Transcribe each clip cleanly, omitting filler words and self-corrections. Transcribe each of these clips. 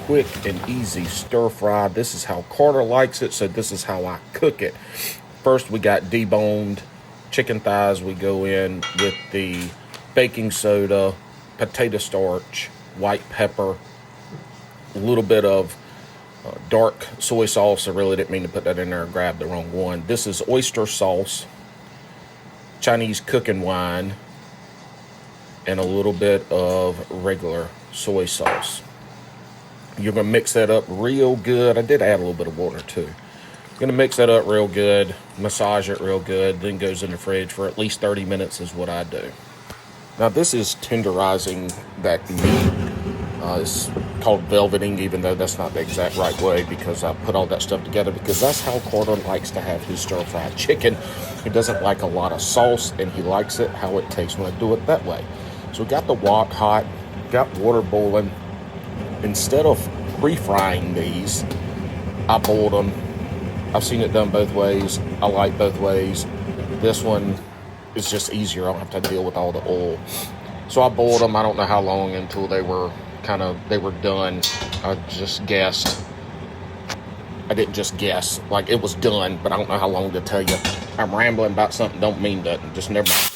quick and easy stir fry. This is how Carter likes it, so this is how I cook it. First, we got deboned chicken thighs. We go in with the baking soda, potato starch, white pepper, a little bit of dark soy sauce. I really didn't mean to put that in there. I grabbed the wrong one. This is oyster sauce, Chinese cooking wine, and a little bit of regular soy sauce. You're going to mix that up real good. I did add a little bit of water too. Going to mix that up real good, massage it real good, then goes in the fridge for at least 30 minutes is what I do. Now this is tenderizing that meat. It's called velveting, even though that's not the exact right way, because I put all that stuff together because that's how Carter likes to have his stir-fried chicken. He doesn't like a lot of sauce, and he likes it how it tastes when I do it that way. So we got the wok hot, got water boiling. Instead of pre-frying these, I boiled them. I've seen it done both ways. I like both ways. This one is just easier. I don't have to deal with all the oil. So I boiled them. I don't know how long until they were done. I just guessed. I didn't just guess. Like, it was done, but I don't know how long to tell you. I'm rambling about something, don't mean nothing. Just never mind.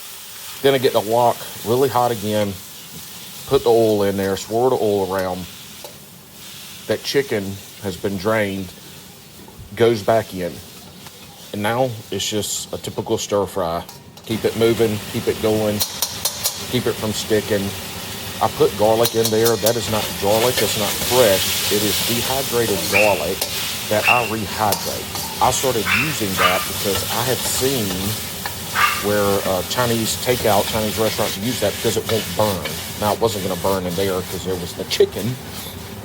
Then I get the wok really hot again. Put the oil in there. Swirl the oil around. That chicken has been drained. Goes back in. And now it's just a typical stir fry. Keep it moving. Keep it going. Keep it from sticking. I put garlic in there. That is not garlic. It's not fresh. It is dehydrated garlic that I rehydrate. I started using that because I have seen where Chinese restaurants use that because it won't burn. Now, it wasn't going to burn in there because there was the chicken.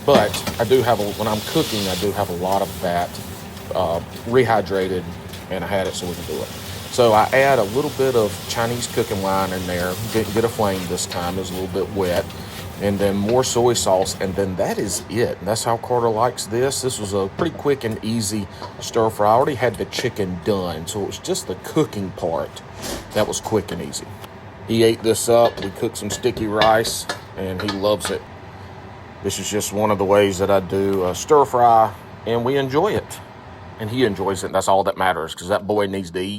But I do have, when I'm cooking, I do have a lot of that rehydrated, and I had it so we can do it. So I add a little bit of Chinese cooking wine in there. Didn't get a flame this time. It was a little bit wet. And then more soy sauce. And then that is it. And that's how Carter likes this. This was a pretty quick and easy stir fry. I already had the chicken done. So it was just the cooking part that was quick and easy. He ate this up. We cooked some sticky rice. And he loves it. This is just one of the ways that I do stir fry. And we enjoy it. And he enjoys it. And that's all that matters. Because that boy needs to eat.